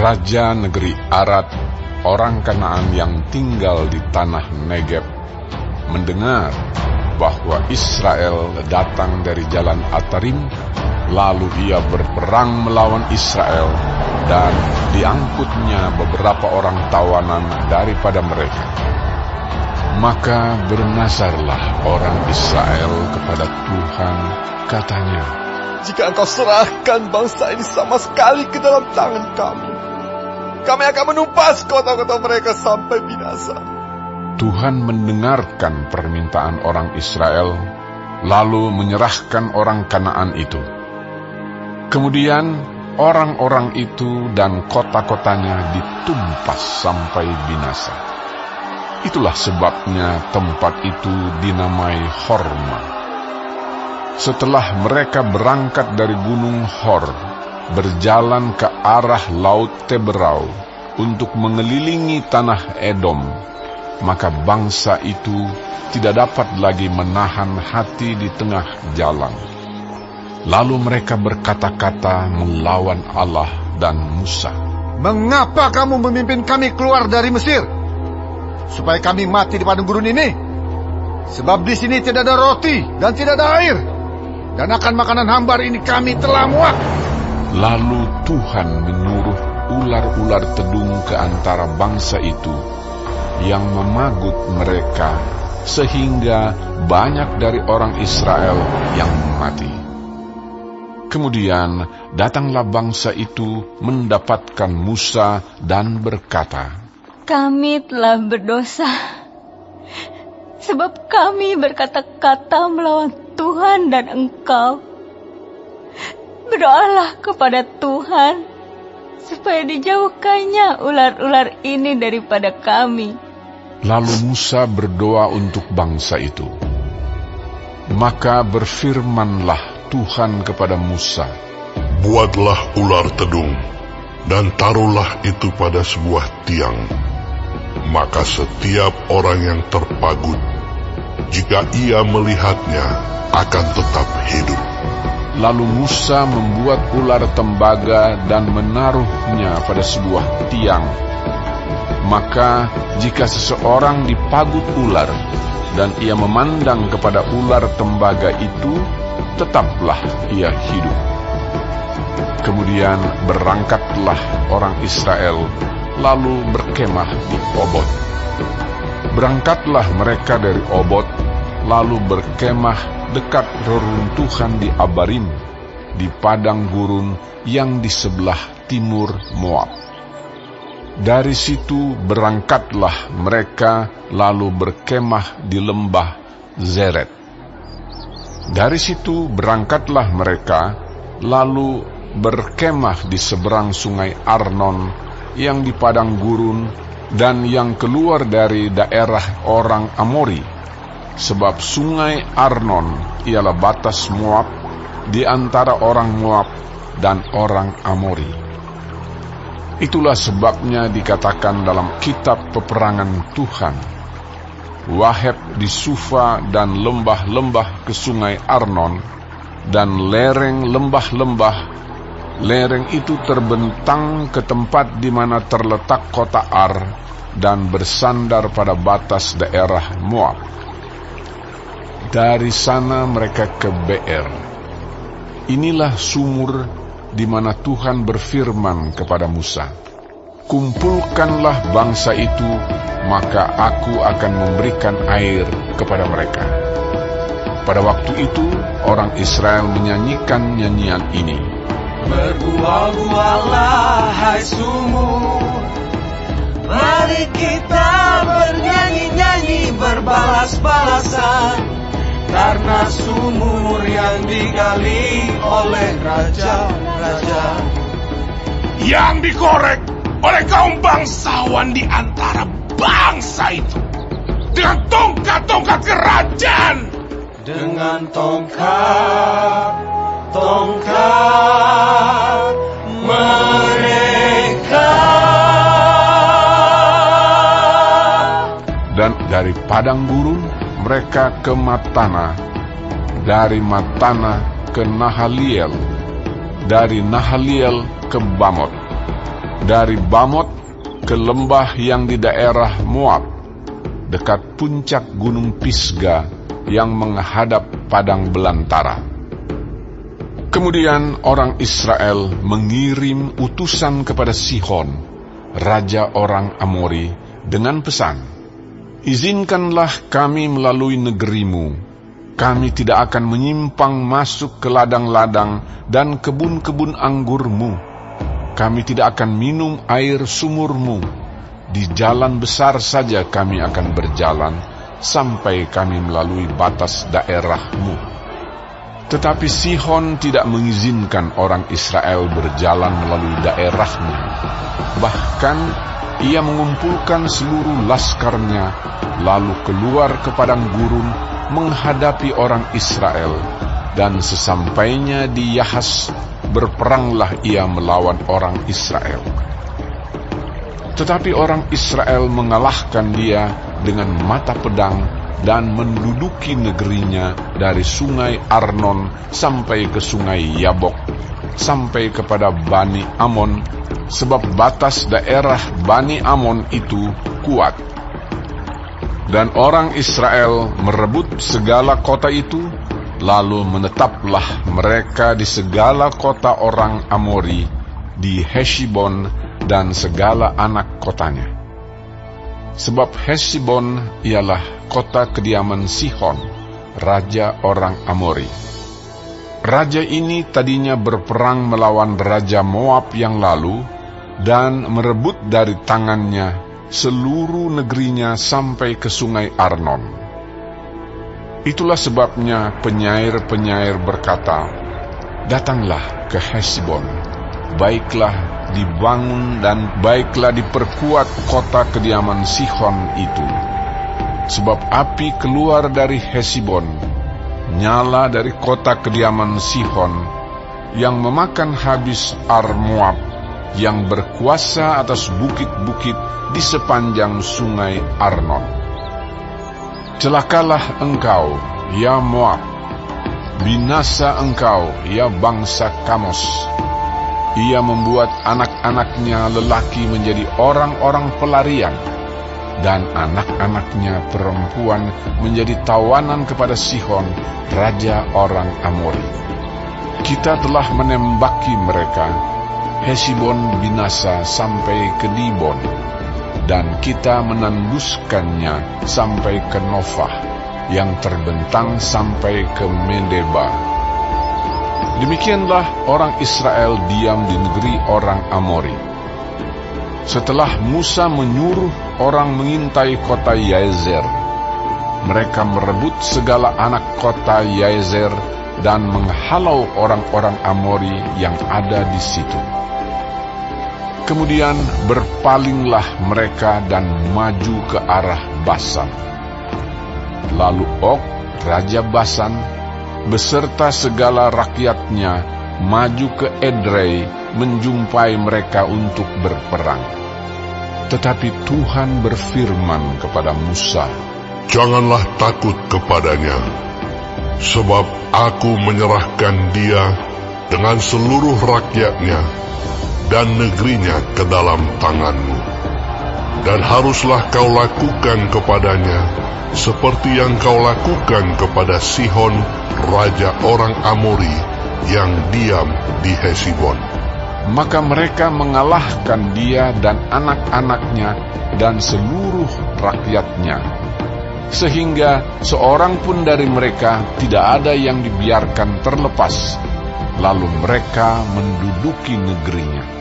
Raja negeri Arad, orang Kanaan yang tinggal di tanah Negeb, mendengar bahwa Israel datang dari jalan Atarim, lalu ia berperang melawan Israel, dan diangkutnya beberapa orang tawanan daripada mereka. Maka bernazarlah orang Israel kepada Tuhan, katanya, "Jika Engkau serahkan bangsa ini sama sekali ke dalam tangan kami akan menumpas kota-kota mereka sampai binasa." Tuhan mendengarkan permintaan orang Israel, lalu menyerahkan orang Kanaan itu. Kemudian orang-orang itu dan kota-kotanya ditumpas sampai binasa. Itulah sebabnya tempat itu dinamai Horma. Setelah mereka berangkat dari gunung Hor, berjalan ke arah Laut Teberau untuk mengelilingi tanah Edom, maka bangsa itu tidak dapat lagi menahan hati di tengah jalan. Lalu mereka berkata-kata melawan Allah dan Musa. "Mengapa kamu memimpin kami keluar dari Mesir? Supaya kami mati di padang gurun ini? Sebab di sini tidak ada roti dan tidak ada air, dan akan makanan hambar ini kami telah muak." Lalu Tuhan menyuruh ular-ular tedung ke antara bangsa itu, yang memagut mereka, sehingga banyak dari orang Israel yang mati. Kemudian datanglah bangsa itu mendapatkan Musa dan berkata, "Kami telah berdosa, sebab kami berkata-kata melawan Tuhan dan Engkau. Berdoalah kepada Tuhan, supaya dijauhkannya ular-ular ini daripada kami." Lalu Musa berdoa untuk bangsa itu. Maka berfirmanlah Tuhan kepada Musa, "Buatlah ular tedung, dan taruhlah itu pada sebuah tiang. Maka setiap orang yang terpagut, jika ia melihatnya, akan tetap hidup." Lalu Musa membuat ular tembaga dan menaruhnya pada sebuah tiang. Maka jika seseorang dipagut ular, dan ia memandang kepada ular tembaga itu, tetaplah ia hidup. Kemudian berangkatlah orang Israel, lalu berkemah di Obot. Berangkatlah mereka dari Obot, lalu berkemah dekat reruntuhan di Abarim, di padang gurun yang di sebelah timur Moab. Dari situ berangkatlah mereka, lalu berkemah di lembah Zeret. Dari situ berangkatlah mereka, lalu berkemah di seberang sungai Arnon yang di padang gurun dan yang keluar dari daerah orang Amori, sebab sungai Arnon ialah batas Moab di antara orang Moab dan orang Amori. Itulah sebabnya dikatakan dalam kitab peperangan Tuhan, Waheb di Sufa dan lembah-lembah ke sungai Arnon, dan lereng lembah-lembah. Lereng itu terbentang ke tempat di mana terletak kota Ar, dan bersandar pada batas daerah Moab. Dari sana mereka ke Beer. Inilah sumur di mana Tuhan berfirman kepada Musa, "Kumpulkanlah bangsa itu, maka aku akan memberikan air kepada mereka." Pada waktu itu orang Israel menyanyikan nyanyian ini, "Berbual-buallah hai sumur, mari kita bernyanyi-nyanyi berbalas-balasan, karena sumur yang digali oleh raja-raja, yang dikorek oleh kaum bangsawan di antara bangsa itu, dengan tongkat-tongkat kerajaan, dengan tongkat mereka." Dan dari padang gurun mereka ke Matana, dari Matana ke Nahaliel, dari Nahaliel ke Bamot, dari Bamot ke lembah yang di daerah Moab, dekat puncak gunung Pisga yang menghadap padang belantara. Kemudian orang Israel mengirim utusan kepada Sihon, raja orang Amori, dengan pesan, "Izinkanlah kami melalui negerimu. Kami tidak akan menyimpang masuk ke ladang-ladang dan kebun-kebun anggurmu. Kami tidak akan minum air sumurmu. Di jalan besar saja kami akan berjalan sampai kami melalui batas daerahmu." Tetapi Sihon tidak mengizinkan orang Israel berjalan melalui daerahnya. Bahkan ia mengumpulkan seluruh laskarnya, lalu keluar ke padang gurun menghadapi orang Israel, dan sesampainya di Yahas, berperanglah ia melawan orang Israel. Tetapi orang Israel mengalahkan dia dengan mata pedang dan menduduki negerinya dari sungai Arnon sampai ke sungai Yabok, sampai kepada Bani Amon, sebab batas daerah Bani Amon itu kuat. Dan orang Israel merebut segala kota itu, lalu menetaplah mereka di segala kota orang Amori, di Heshbon dan segala anak kotanya. Sebab Heshbon ialah kota kediaman Sihon, raja orang Amori. Raja ini tadinya berperang melawan raja Moab yang lalu, dan merebut dari tangannya seluruh negerinya sampai ke sungai Arnon. Itulah sebabnya penyair-penyair berkata, "Datanglah ke Heshbon, baiklah dibangun dan baiklah diperkuat kota kediaman Sihon itu. Sebab api keluar dari Heshbon, nyala dari kota kediaman Sihon, yang memakan habis Ar-Moab, yang berkuasa atas bukit-bukit di sepanjang sungai Arnon. Celakalah engkau, ya Moab, binasa engkau, ya bangsa Kamos. Ia membuat anak-anaknya lelaki menjadi orang-orang pelarian, dan anak-anaknya perempuan menjadi tawanan kepada Sihon, raja orang Amori. Kita telah menembaki mereka, Heshbon binasa sampai ke Dibon, dan kita menanduskannya sampai ke Nofah, yang terbentang sampai ke Medeba. Demikianlah orang Israel diam di negeri orang Amori. Setelah Musa menyuruh orang mengintai kota Yazer, mereka merebut segala anak kota Yazer dan menghalau orang-orang Amori yang ada di situ. Kemudian berpalinglah mereka dan maju ke arah Basan. Lalu Og, raja Basan, beserta segala rakyatnya maju ke Edrei menjumpai mereka untuk berperang. Tetapi Tuhan berfirman kepada Musa, "Janganlah takut kepadanya, sebab aku menyerahkan dia dengan seluruh rakyatnya dan negerinya ke dalam tanganmu. Dan haruslah kau lakukan kepadanya seperti yang kau lakukan kepada Sihon, raja orang Amori, yang diam di Heshbon." Maka mereka mengalahkan dia dan anak-anaknya dan seluruh rakyatnya, sehingga seorang pun dari mereka tidak ada yang dibiarkan terlepas. Lalu mereka menduduki negerinya.